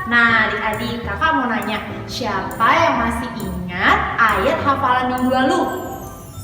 Nah, adik-adik, kakak mau nanya, siapa yang masih ingat ayat hafalan minggu lalu?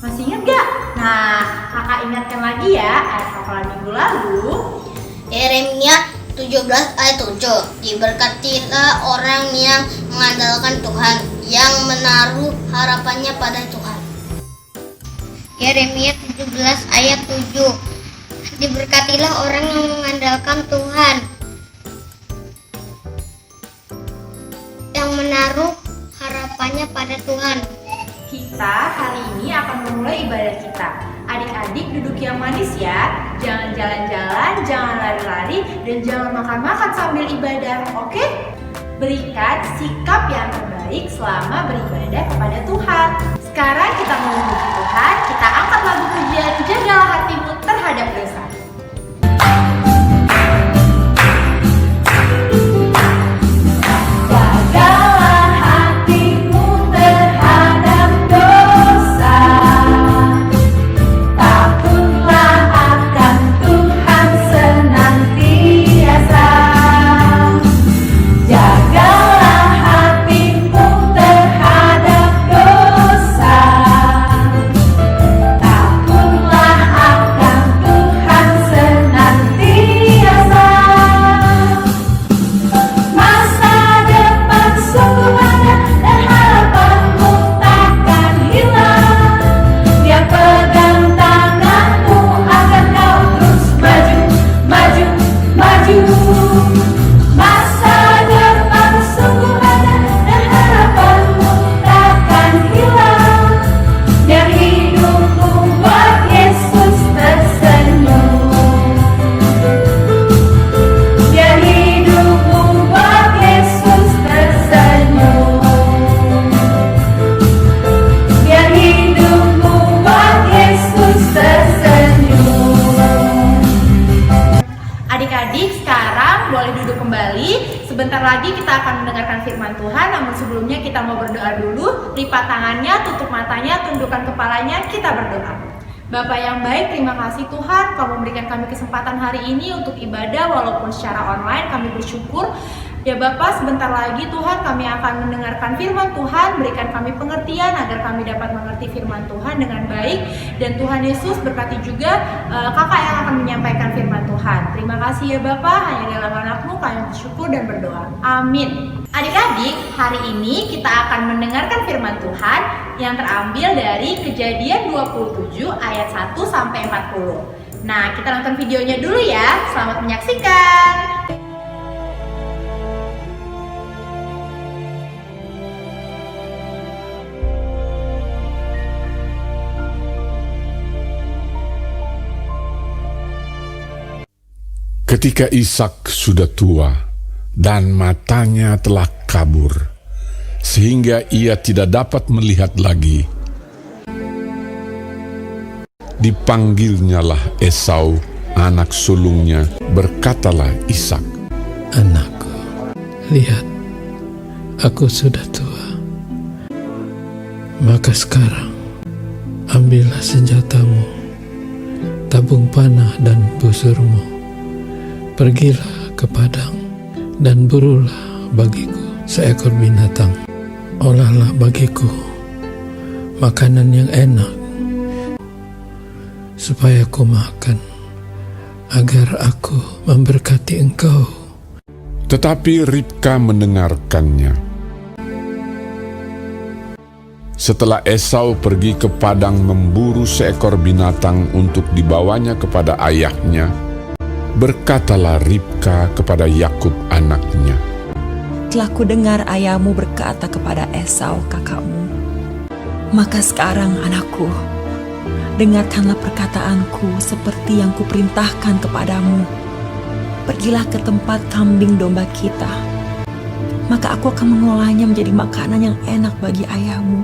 Masih ingat gak? Nah, kakak ingatkan lagi ya ayat hafalan minggu lalu. Yeremia 17 ayat 7. Diberkatilah orang yang mengandalkan Tuhan, yang menaruh harapannya pada Tuhan. Yeremia 17 ayat 7. Diberkatilah orang yang mengandalkan Tuhan, yang menaruh harapannya pada Tuhan. Kita hari ini akan memulai ibadah kita. Adik-adik duduk yang manis ya. Jangan jalan-jalan, jangan lari-lari, dan jangan makan-makan sambil ibadah, oke? Berikan sikap yang terbaik selama beribadah kepada Tuhan. Sekarang kita memuji Tuhan, kita angkat lagu pujian Jagalah Hatimu Terhadap Dosa. Adik-adik sekarang boleh duduk kembali. Sebentar lagi kita akan mendengarkan firman Tuhan. Namun sebelumnya kita mau berdoa dulu. Lipat tangannya, tutup matanya, tundukkan kepalanya, kita berdoa. Bapa yang baik, terima kasih Tuhan Kau memberikan kami kesempatan hari ini untuk ibadah walaupun secara online. Kami bersyukur. Ya Bapak, sebentar lagi Tuhan kami akan mendengarkan firman Tuhan. Berikan kami pengertian agar kami dapat mengerti firman Tuhan dengan baik. Dan Tuhan Yesus berkati juga kakak yang akan menyampaikan firman Tuhan. Terima kasih ya Bapak, hanya dalam anakmu kami bersyukur dan berdoa. Amin. Adik-adik, hari ini kita akan mendengarkan firman Tuhan yang terambil dari Kejadian 27 ayat 1 sampai 40. Nah, kita nonton videonya dulu ya. Selamat menyaksikan. Ketika Ishak sudah tua dan matanya telah kabur, sehingga ia tidak dapat melihat lagi, dipanggilnyalah Esau, anak sulungnya, berkatalah Ishak, "Anakku, lihat, aku sudah tua. Maka sekarang, ambillah senjatamu, tabung panah dan busurmu. Pergilah ke padang dan burulah bagiku seekor binatang. Olahlah bagiku makanan yang enak, supaya aku makan, agar aku memberkati engkau." Tetapi Ribka mendengarkannya. Setelah Esau pergi ke padang memburu seekor binatang untuk dibawanya kepada ayahnya, berkatalah Ribka kepada Yakub anaknya, "Telah kudengar ayahmu berkata kepada Esau kakakmu. Maka sekarang anakku, dengarkanlah perkataanku seperti yang kuperintahkan kepadamu. Pergilah ke tempat kambing domba kita. Maka aku akan mengolahnya menjadi makanan yang enak bagi ayahmu,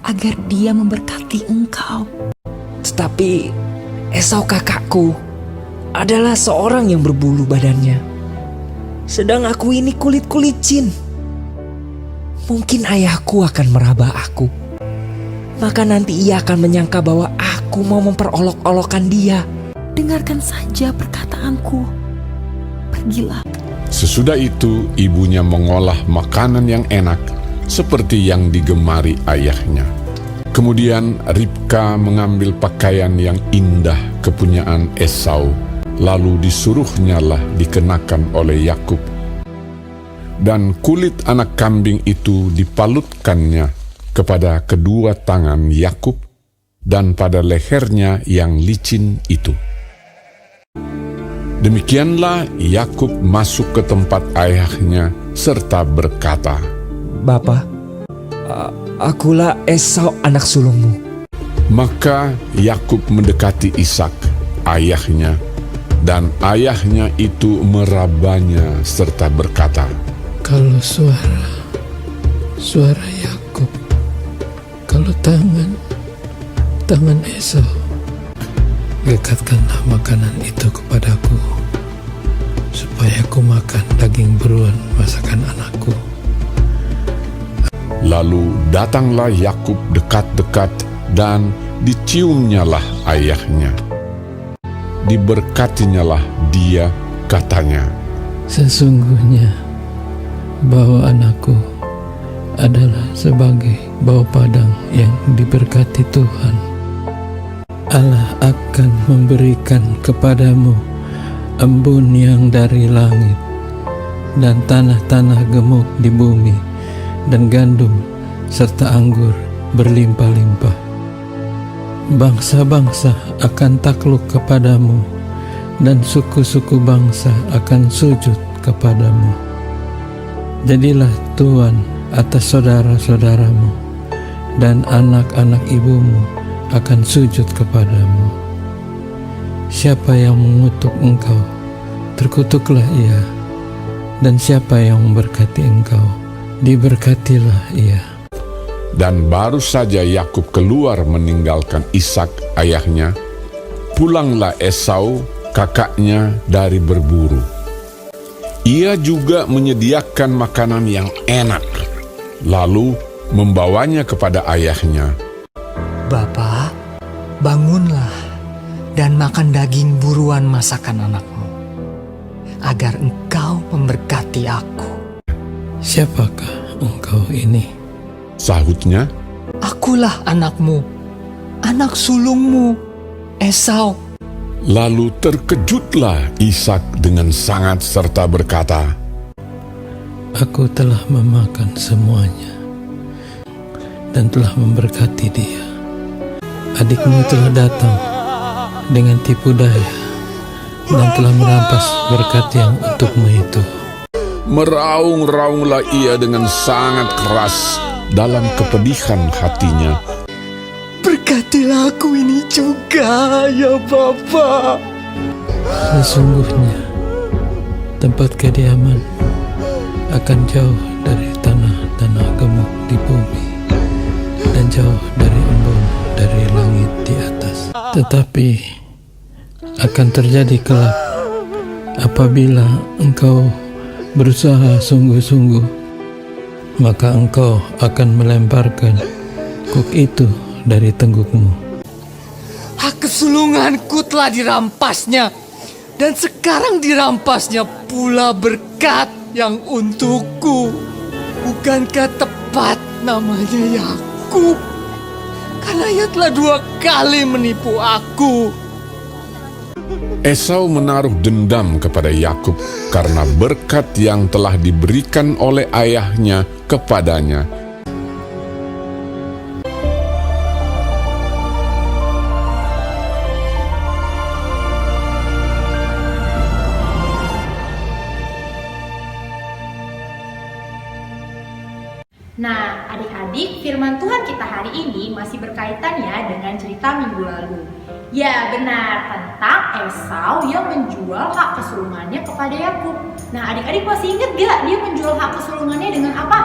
agar dia memberkati engkau." Tetapi Esau kakakku adalah seorang yang berbulu badannya, sedang aku ini kulit licin. Mungkin ayahku akan meraba aku, maka nanti ia akan menyangka bahwa aku mau memperolok-olokkan dia. Dengarkan saja perkataanku. Pergilah. Sesudah itu, ibunya mengolah makanan yang enak seperti yang digemari ayahnya. Kemudian Ribka mengambil pakaian yang indah kepunyaan Esau, lalu disuruhnyalah dikenakan oleh Yakub. Dan kulit anak kambing itu dipalutkannya kepada kedua tangan Yakub dan pada lehernya yang licin itu. Demikianlah Yakub masuk ke tempat ayahnya serta berkata, Bapa, akulah Esau anak sulungmu. Maka Yakub mendekati Ishak, ayahnya, dan ayahnya itu merabanya serta berkata, Kalau suara Yakub, kalau tangan Esau, dekatkanlah makanan itu kepadaku, supaya aku makan daging beruang masakan anakku. Lalu datanglah Yakub dekat-dekat dan diciumnyalah ayahnya. Diberkatinyalah dia, katanya, Sesungguhnya bau anakku adalah sebagai bau padang yang diberkati Tuhan. Allah akan memberikan kepadamu embun yang dari langit, dan tanah-tanah gemuk di bumi, dan gandum serta anggur berlimpah-limpah. Bangsa-bangsa akan takluk kepadamu, dan suku-suku bangsa akan sujud kepadamu. Jadilah tuan atas saudara-saudaramu, dan anak-anak ibumu akan sujud kepadamu. Siapa yang mengutuk engkau, terkutuklah ia, dan siapa yang memberkati engkau, diberkatilah ia. Dan baru saja Yakub keluar meninggalkan Ishak ayahnya, pulanglah Esau kakaknya dari berburu. Ia juga menyediakan makanan yang enak, lalu membawanya kepada ayahnya. Bapa, bangunlah dan makan daging buruan masakan anakmu, agar engkau memberkati aku. Siapakah engkau ini? Sahutnya, Akulah anakmu, anak sulungmu, Esau. lalu terkejutlah Ishak dengan sangat serta berkata, Aku telah memakan semuanya dan telah memberkati dia. Adikmu telah datang dengan tipu daya dan telah merampas berkat yang untukmu itu. Meraung-raunglah ia dengan sangat keras dalam kepedihan hatinya. Berkatilah aku ini juga, ya Bapa. Sesungguhnya tempat kediaman akan jauh dari tanah-tanah gemuk di bumi, dan jauh dari embun dari langit di atas. Tetapi akan terjadi kelak apabila engkau berusaha sungguh-sungguh, maka engkau akan melemparkan kuk itu dari tenggukmu. Hak kesulunganku telah dirampasnya, dan sekarang dirampasnya pula berkat yang untukku. Bukankah tepat namanya Yakub? Karena ia telah 2 kali menipu aku. Esau menaruh dendam kepada Yakub karena berkat yang telah diberikan oleh ayahnya kepadanya. Nah, adik-adik, firman Tuhan kita hari ini masih berkaitan ya dengan cerita minggu lalu. Ya, benar, tentang Esau yang menjual hak kesulungannya kepada Yakub. Nah, adik-adik masih ingat gak dia menjual hak kesulungannya dengan apa?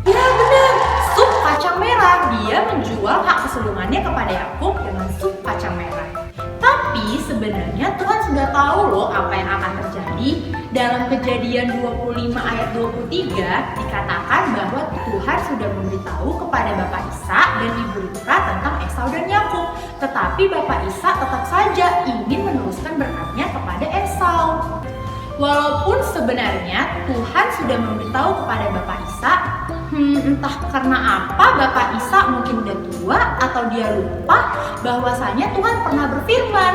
Ya, benar, sup kacang merah. Dia menjual hak kesulungannya kepada Yakub dengan sup kacang merah. Tapi sebenarnya Tuhan sudah tahu loh apa yang akan terjadi. Dalam Kejadian 25 ayat 23 dikatakan bahwa Tuhan sudah memberitahu kepada Bapak Ishak dan Ibu Ribka tentang Esau dan Yakub. Tetapi Bapak Ishak tetap saja ingin meneruskan berkatnya kepada Esau. Walaupun sebenarnya Tuhan sudah memberitahu kepada Bapak Isa, entah karena apa Bapak Isa mungkin udah tua atau dia lupa bahwasanya Tuhan pernah berfirman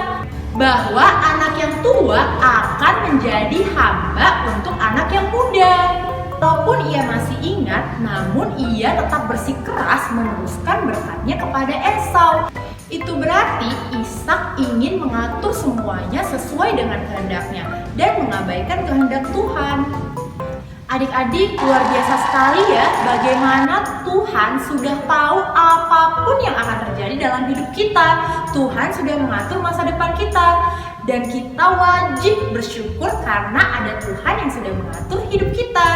bahwa anak yang tua akan menjadi hamba untuk anak yang muda. Walaupun ia masih ingat, namun ia tetap bersikeras meneruskan berkatnya kepada Esau. Itu berarti Ishak ingin mengatur semuanya sesuai dengan kehendaknya dan mengabaikan kehendak Tuhan. Adik-adik, luar biasa sekali ya bagaimana Tuhan sudah tahu apapun yang akan terjadi dalam hidup kita. Tuhan sudah mengatur masa depan kita dan kita wajib bersyukur karena ada Tuhan yang sudah mengatur hidup kita.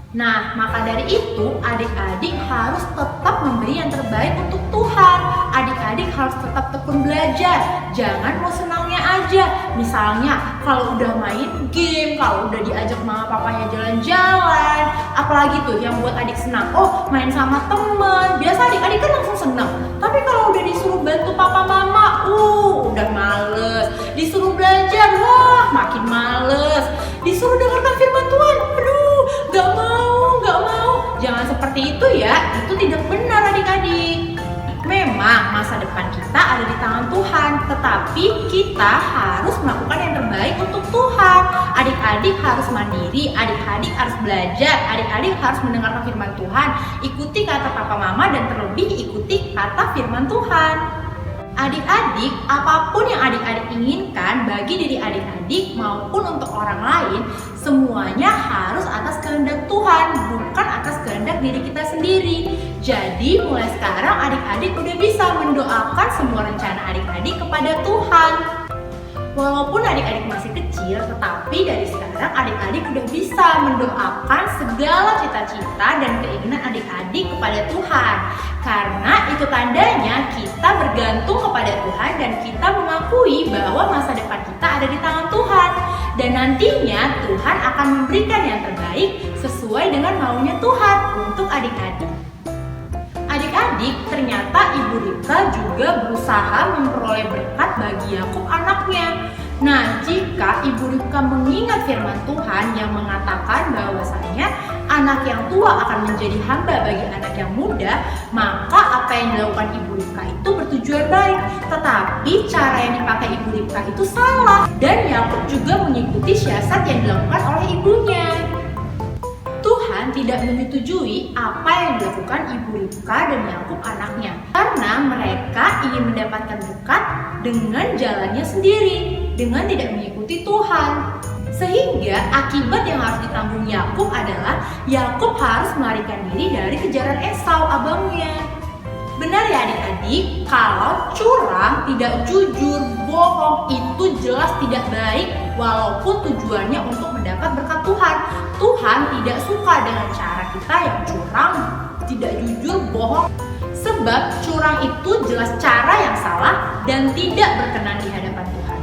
Nah, maka dari itu adik-adik harus tetap memberi yang terbaik untuk Tuhan. Adik-adik harus tetap tekun belajar. Jangan mau senangnya aja. Misalnya kalau udah main game, kalau udah diajak mama papanya jalan-jalan, apalagi tuh yang buat adik senang. Oh, main sama temen. Biasa adik-adik kan langsung senang. Tapi kalau udah disuruh bantu papa mama, udah males. Disuruh belajar, wah makin males. Disuruh dengarkan firman Tuhan, aduh gak mau. Jangan seperti itu ya, itu tidak benar adik-adik. Memang masa depan kita ada di tangan Tuhan, tetapi kita harus melakukan yang terbaik untuk Tuhan. Adik-adik harus mandiri, adik-adik harus belajar, adik-adik harus mendengarkan firman Tuhan. Ikuti kata papa mama dan terlebih ikuti kata firman Tuhan. Adik-adik, apapun yang adik-adik inginkan bagi diri adik-adik maupun untuk orang lain, semuanya harus atas kehendak Tuhan, bukan atas kehendak diri kita sendiri. Jadi mulai sekarang adik-adik udah bisa mendoakan semua rencana adik-adik kepada Tuhan. Walaupun adik-adik masih kecil, tetapi dari sekarang adik-adik udah bisa mendoakan segala cita-cita dan keinginan adik-adik kepada Tuhan. Karena itu tandanya kita bergantung kepada Tuhan dan kita mengakui bahwa masa depan kita ada di tangan Tuhan. Dan nantinya Tuhan akan memberikan yang terbaik sesuai dengan maunya Tuhan untuk adik-adik. Adik-adik, ternyata Ibu Ribka juga berusaha memperoleh berkat bagi Yakub anaknya. Nah, jika Ibu Ribka mengingat firman Tuhan yang mengatakan bahwasanya anak yang tua akan menjadi hamba bagi anak yang muda, maka apa yang dilakukan Ibu Ribka itu bertujuan baik. Tetapi cara yang dipakai Ibu Ribka itu salah. Dan Yakub juga mengikuti siasat yang dilakukan oleh ibunya. Tuhan tidak menyetujui apa yang dilakukan Ibu Ribka dan Yakub anaknya karena mereka ingin mendapatkan berkat dengan jalannya sendiri, dengan tidak mengikuti Tuhan. Sehingga akibat yang harus ditanggung Yakub adalah Yakub harus melarikan diri dari kejaran Esau abangnya. Benar ya adik-adik, kalau curang, tidak jujur, bohong itu jelas tidak baik walaupun tujuannya untuk mendapat berkat Tuhan. Tuhan tidak suka dengan cara kita yang curang, tidak jujur, bohong. Sebab curang itu jelas cara yang salah dan tidak berkenan di hadapan Tuhan.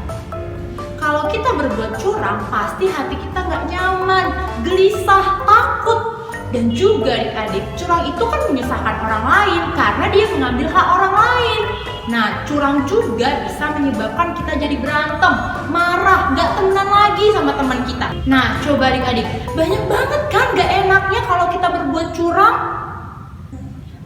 Kalau kita berbuat curang, pasti hati kita nggak nyaman, gelisah, takut. Dan juga adik-adik, curang itu kan menyusahkan orang lain karena dia mengambil hak orang lain. Nah, curang juga bisa menyebabkan kita jadi berantem, marah, gak temenan lagi sama teman kita. Nah, coba adik-adik, banyak banget kan gak enaknya kalau kita berbuat curang.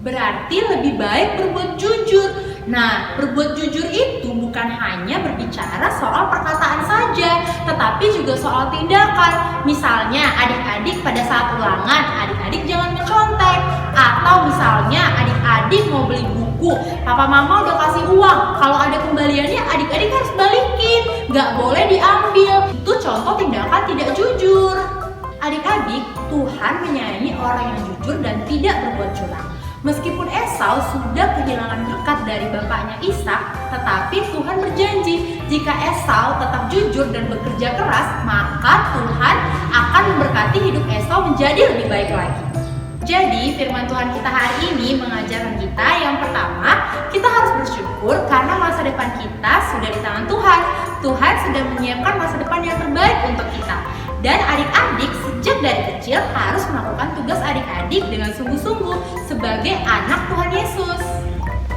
Berarti lebih baik berbuat jujur. Nah, berbuat jujur itu bukan hanya berbicara soal perkataan saja, tetapi juga soal tindakan. Misalnya, adik-adik pada saat ulangan, adik-adik jangan mencontek. Atau misalnya, adik-adik mau beli buku, papa mama udah kasih uang. Kalau ada kembaliannya, adik-adik harus balikin. Gak boleh diambil. Itu contoh tindakan tidak jujur. Adik-adik, Tuhan menyayangi orang yang jujur dan tidak berbuat curang. Meskipun Esau sudah kehilangan berkat dari bapaknya Ishak, tetapi Tuhan berjanji jika Esau tetap jujur dan bekerja keras, maka Tuhan akan memberkati hidup Esau menjadi lebih baik lagi. Jadi firman Tuhan kita hari ini mengajarkan kita yang pertama, kita harus bersyukur karena masa depan kita sudah di tangan Tuhan. Tuhan sudah menyiapkan masa depan yang terbaik untuk kita. Dan adik-adik sejak dari kecil harus melakukan tugas adik-adik dengan sungguh-sungguh sebagai anak Tuhan Yesus.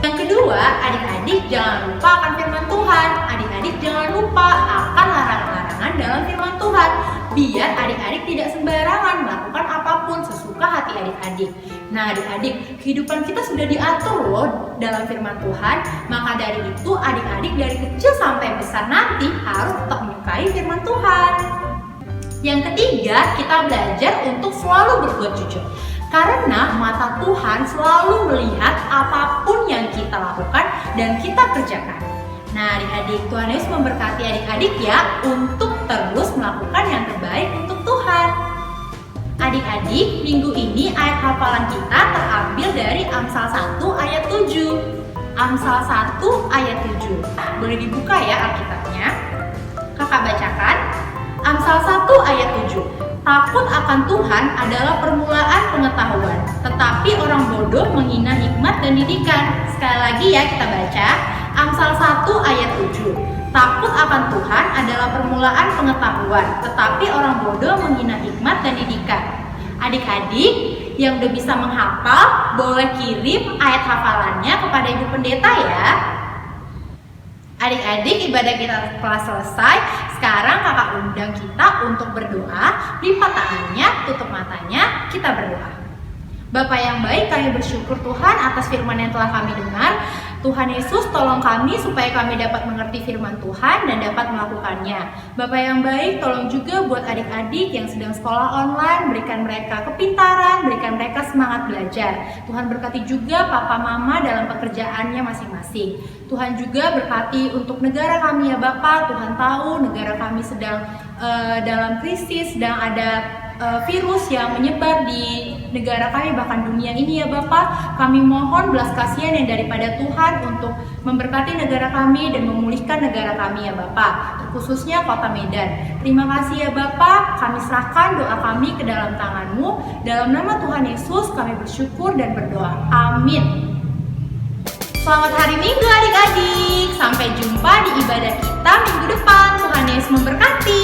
Yang kedua, adik-adik jangan lupa akan firman Tuhan. Adik-adik jangan lupa akan larangan-larangan pegangan dalam firman Tuhan, biar adik-adik tidak sembarangan melakukan apapun sesuka hati adik-adik. Nah adik-adik, kehidupan kita sudah diatur loh dalam firman Tuhan. Maka dari itu adik-adik dari kecil sampai besar nanti harus tetap menyukai firman Tuhan. Yang ketiga, kita belajar untuk selalu berbuat jujur. Karena mata Tuhan selalu melihat apapun yang kita lakukan dan kita kerjakan. Nah adik-adik, Tuhan Yesus memberkati adik-adik ya untuk terus melakukan yang terbaik untuk Tuhan. Adik-adik, minggu ini ayat hafalan kita terambil dari Amsal 1 ayat 7. Amsal 1 ayat 7. Boleh dibuka ya Alkitabnya. Kakak bacakan. Amsal 1 ayat 7. Takut akan Tuhan adalah permulaan pengetahuan, tetapi orang bodoh menghina hikmat dan didikan. Sekali lagi ya kita baca. Amsal 1 ayat 7. Takut akan Tuhan adalah permulaan pengetahuan, tetapi orang bodoh menghina hikmat dan didikan. Adik-adik yang udah bisa menghafal, boleh kirim ayat hafalannya kepada Ibu Pendeta ya. Adik-adik, ibadah kita telah selesai. Sekarang kakak undang kita untuk berdoa. Lipat tangannya, tutup matanya, kita berdoa. Bapa yang baik, kami bersyukur Tuhan atas firman yang telah kami dengar. Tuhan Yesus, tolong kami supaya kami dapat mengerti firman Tuhan dan dapat melakukannya. Bapa yang baik, tolong juga buat adik-adik yang sedang sekolah online, berikan mereka kepintaran, berikan mereka semangat belajar. Tuhan berkati juga papa mama dalam pekerjaannya masing-masing. Tuhan juga berkati untuk negara kami ya Bapa. Tuhan tahu negara kami sedang dalam krisis, sedang ada virus yang menyebar di negara kami, bahkan dunia ini ya Bapak. Kami mohon belas kasihan yang daripada Tuhan untuk memberkati negara kami dan memulihkan negara kami ya Bapak, khususnya kota Medan. Terima kasih ya Bapak, kami serahkan doa kami ke dalam tangan-Mu. Dalam nama Tuhan Yesus kami bersyukur dan berdoa. Amin. Selamat hari Minggu adik-adik. Sampai jumpa di ibadah kita minggu depan. Tuhan Yesus memberkati.